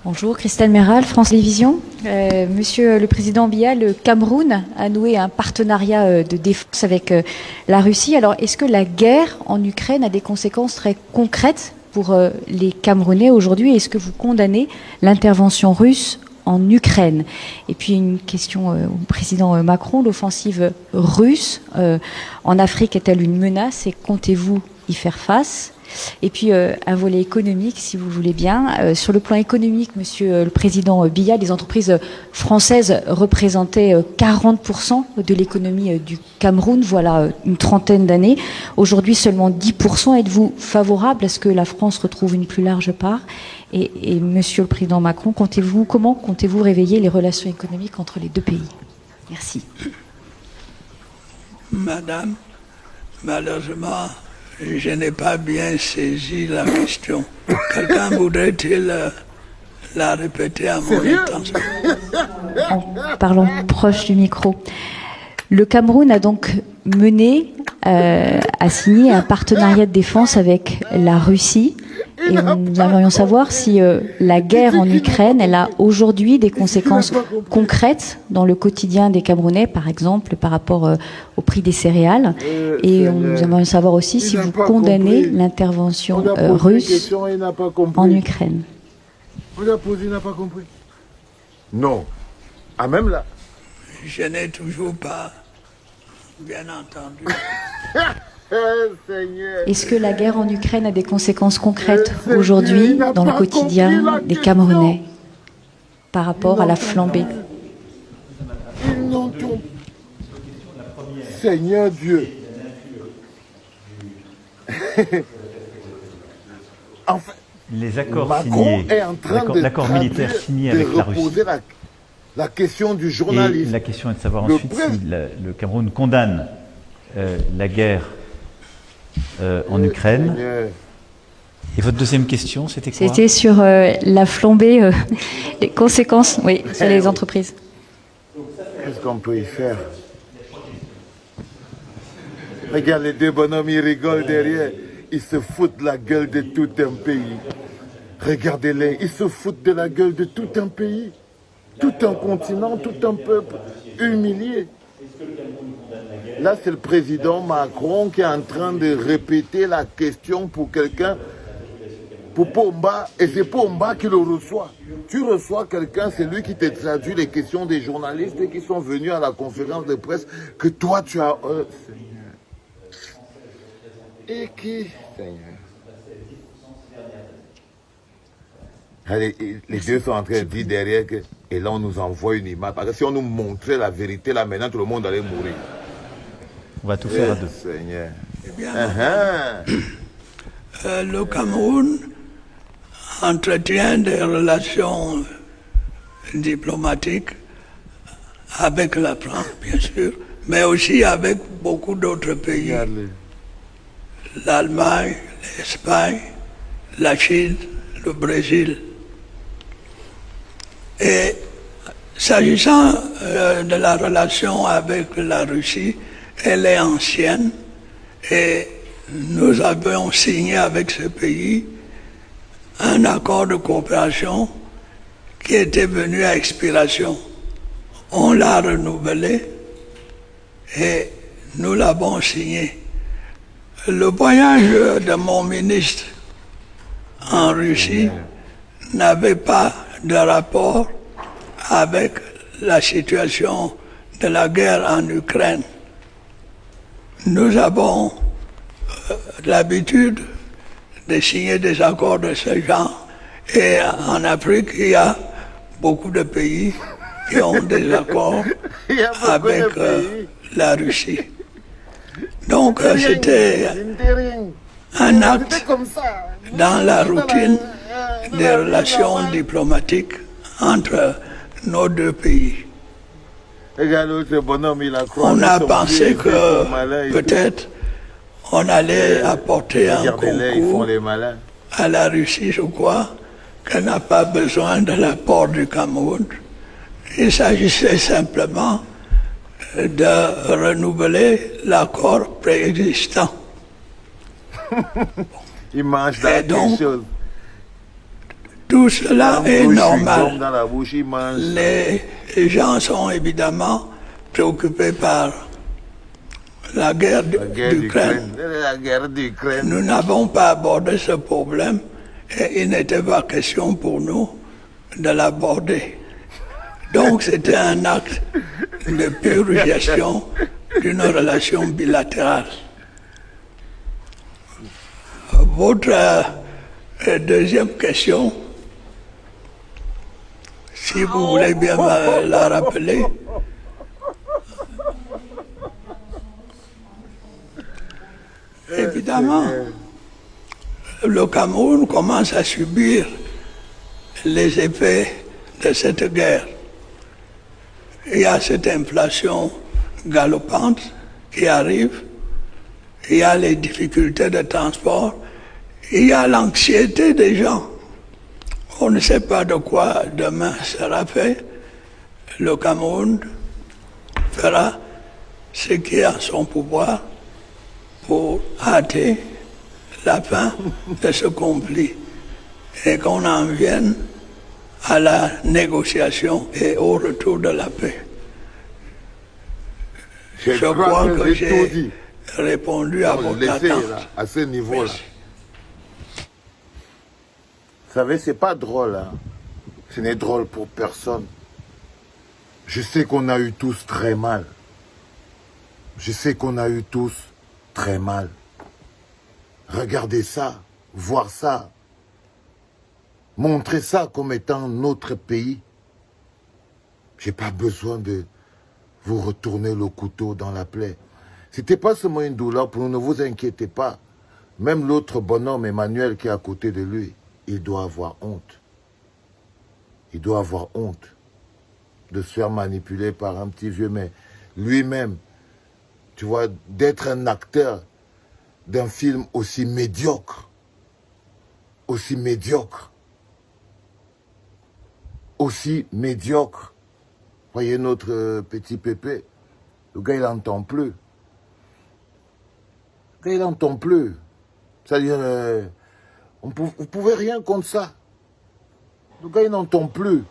Bonjour, Christelle Méral, France Télévisions. Monsieur le Président Biya, le Cameroun a noué un partenariat de défense avec la Russie. Alors, est-ce que la guerre en Ukraine a des conséquences très concrètes pour les Camerounais aujourd'hui? Est-ce que vous condamnez l'intervention russe en Ukraine? Et puis une question au président Macron, l'offensive russe en Afrique est-elle une menace et comptez-vous y faire face? Et puis un volet économique, si vous voulez bien. Sur le plan économique, monsieur le président Biya, les entreprises françaises représentaient 40% de l'économie du Cameroun, voilà une trentaine d'années. Aujourd'hui, seulement 10%. Êtes-vous favorable à ce que la France retrouve une plus large part? Et monsieur le président Macron, comment comptez-vous réveiller les relations économiques entre les deux pays? Merci. Madame, malheureusement, je n'ai pas bien saisi la question. Quelqu'un voudrait-il la répéter à mon intention? En parlant proche du micro. Le Cameroun a donc a signé un partenariat de défense avec la Russie. Et nous aimerions savoir si la guerre en Ukraine, elle a aujourd'hui des conséquences concrètes dans le quotidien des Camerounais, par exemple par rapport au prix des céréales. Et nous aimerions savoir aussi si vous condamnez l'intervention russe en Ukraine. On a posé, il n'a pas compris. Non. Ah, même là. Je n'ai toujours pas bien entendu. Est-ce que la guerre en Ukraine a des conséquences concrètes aujourd'hui dans le quotidien des Camerounais par rapport à la flambée? Ils n'ont tout. Seigneur Dieu. En fait, les accords Macron signés, est en train de l'accord militaire signé avec la Russie. La question du journalisme. Et la question est de savoir ensuite si le Cameroun condamne la guerre en Ukraine. Et votre deuxième question, c'était quoi? C'était sur la flambée, les conséquences, oui, sur les entreprises. Qu'est-ce qu'on peut y faire? Regarde, les deux bonhommes, ils rigolent derrière. Ils se foutent de la gueule de tout un pays. Regardez-les, ils se foutent de la gueule de tout un pays. Tout un continent, tout un peuple humilié. Là, c'est le président Macron qui est en train de répéter la question pour quelqu'un, pour Pomba, et c'est Pomba qui le reçoit. Tu reçois quelqu'un, c'est lui qui te traduit les questions des journalistes qui sont venus à la conférence de presse que toi tu as... Seigneur. Et qui, Seigneur? Allez, les deux sont en train de dire derrière que... Et là, on nous envoie une image. Parce que si on nous montrait la vérité, là, maintenant, tout le monde allait mourir. On va tout faire à deux. Seigneur. Eh bien, le Cameroun entretient des relations diplomatiques avec la France, bien sûr, mais aussi avec beaucoup d'autres pays. L'Allemagne, l'Espagne, la Chine, le Brésil. Et s'agissant de la relation avec la Russie, elle est ancienne et nous avons signé avec ce pays un accord de coopération qui était venu à expiration. On l'a renouvelé et nous l'avons signé. Le voyage de mon ministre en Russie n'avait pas de rapport avec la situation de la guerre en Ukraine. Nous avons l'habitude de signer des accords de ce genre. Et en Afrique, il y a beaucoup de pays qui ont des accords avec la Russie. Donc c'était un acte dans la routine des relations diplomatiques entre nos deux pays. On a pensé que peut-être on allait apporter un concours à la Russie, je crois, qu'elle n'a pas besoin de l'apport du Cameroun. Il s'agissait simplement de renouveler l'accord préexistant. Il mange quelque chose. Tout cela est normal. Dans la bouche, il mange. Les gens sont évidemment préoccupés par la guerre d'Ukraine. La guerre d'Ukraine. Nous n'avons pas abordé ce problème et il n'était pas question pour nous de l'aborder. Donc c'était un acte de pure gestion d'une relation bilatérale. Votre deuxième question, si vous voulez bien me la rappeler. Évidemment, le Cameroun commence à subir les effets de cette guerre. Il y a cette inflation galopante qui arrive, il y a les difficultés de transport, il y a l'anxiété des gens. On ne sait pas de quoi demain sera fait. Le Cameroun fera ce qui est en son pouvoir pour hâter la fin de ce conflit et qu'on en vienne à la négociation et au retour de la paix. Je crois que j'ai répondu à votre attente. À ce niveau-là. Vous savez, c'est pas drôle. Hein? Ce n'est drôle pour personne. Je sais qu'on a eu tous très mal. Je sais qu'on a eu tous très mal. Regardez ça, voir ça, montrer ça comme étant notre pays. J'ai pas besoin de vous retourner le couteau dans la plaie. C'était pas seulement une douleur pour nous, ne vous inquiétez pas. Même l'autre bonhomme, Emmanuel, qui est à côté de lui, il doit avoir honte. Il doit avoir honte de se faire manipuler par un petit vieux, mais lui-même, tu vois, d'être un acteur d'un film aussi médiocre, aussi médiocre, aussi médiocre. Voyez notre petit Pépé, le gars il n'entend plus. Le gars il n'entend plus. C'est-à-dire, vous ne pouvez rien contre ça. Le gars il n'entend plus.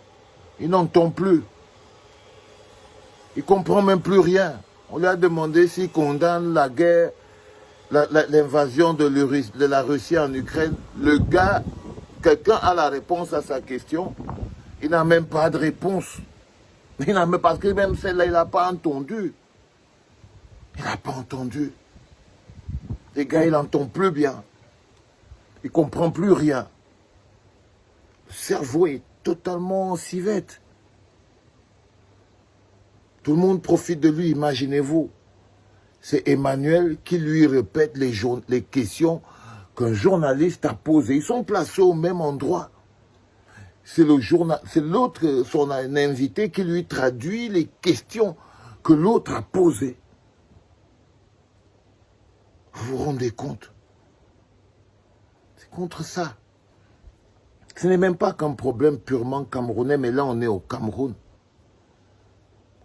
Il n'entend plus. Il ne comprend même plus rien. On lui a demandé s'il condamne la guerre, l'invasion de la Russie en Ukraine. Le gars, quelqu'un a la réponse à sa question. Il n'a même pas de réponse. Il n'a même, parce que même celle-là, il n'a pas entendu. Il n'a pas entendu. Les gars, il n'entend plus bien. Il ne comprend plus rien. Le cerveau est totalement civette. Tout le monde profite de lui, imaginez-vous. C'est Emmanuel qui lui répète les questions qu'un journaliste a posées. Ils sont placés au même endroit. C'est l'autre, son invité, qui lui traduit les questions que l'autre a posées. Vous vous rendez compte? C'est contre ça. Ce n'est même pas qu'un problème purement camerounais, mais là on est au Cameroun.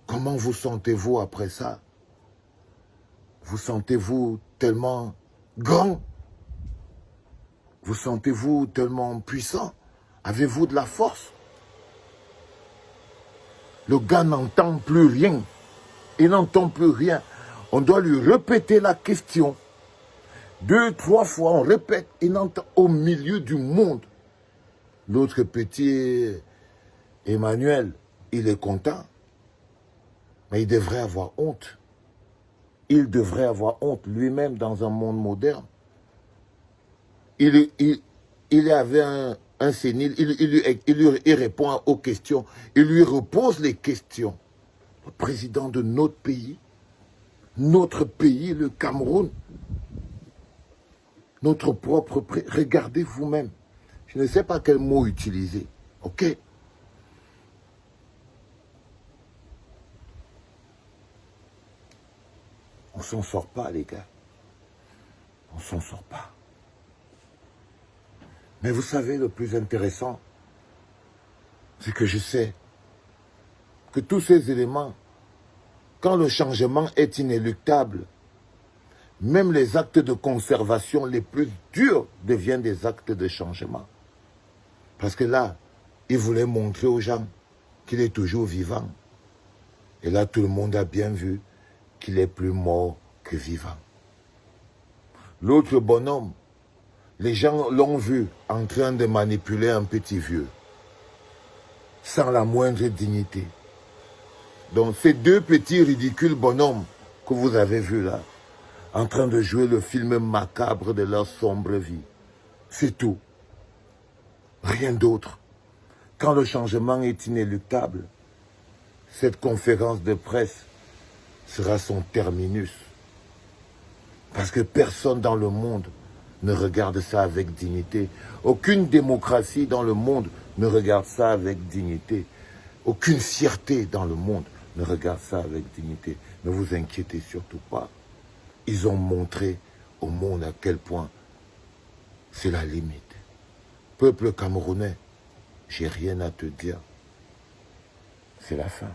Comment vous sentez-vous après ça? Vous sentez-vous tellement grand? Vous sentez-vous tellement puissant? Avez-vous de la force? Le gars n'entend plus rien. Il n'entend plus rien. On doit lui répéter la question. 2, 3 fois, on répète. Il n'entend au milieu du monde. L'autre petit Emmanuel, il est content. Mais il devrait avoir honte. Il devrait avoir honte lui-même dans un monde moderne. Il avait un sénile, il répond aux questions, il lui repose les questions. Le président de notre pays, le Cameroun, notre propre président, regardez vous-même. Je ne sais pas quel mot utiliser, ok? On s'en sort pas, les gars. On s'en sort pas. Mais vous savez, le plus intéressant, c'est que je sais que tous ces éléments, quand le changement est inéluctable, même les actes de conservation les plus durs deviennent des actes de changement. Parce que là, il voulait montrer aux gens qu'il est toujours vivant. Et là, tout le monde a bien vu qu'il est plus mort que vivant. L'autre bonhomme, les gens l'ont vu en train de manipuler un petit vieux, sans la moindre dignité. Donc ces deux petits ridicules bonhommes que vous avez vus là, en train de jouer le film macabre de leur sombre vie, c'est tout. Rien d'autre. Quand le changement est inéluctable, cette conférence de presse sera son terminus. Parce que personne dans le monde ne regarde ça avec dignité. Aucune démocratie dans le monde ne regarde ça avec dignité. Aucune fierté dans le monde ne regarde ça avec dignité. Ne vous inquiétez surtout pas. Ils ont montré au monde à quel point c'est la limite. Peuple camerounais, j'ai rien à te dire. C'est la fin.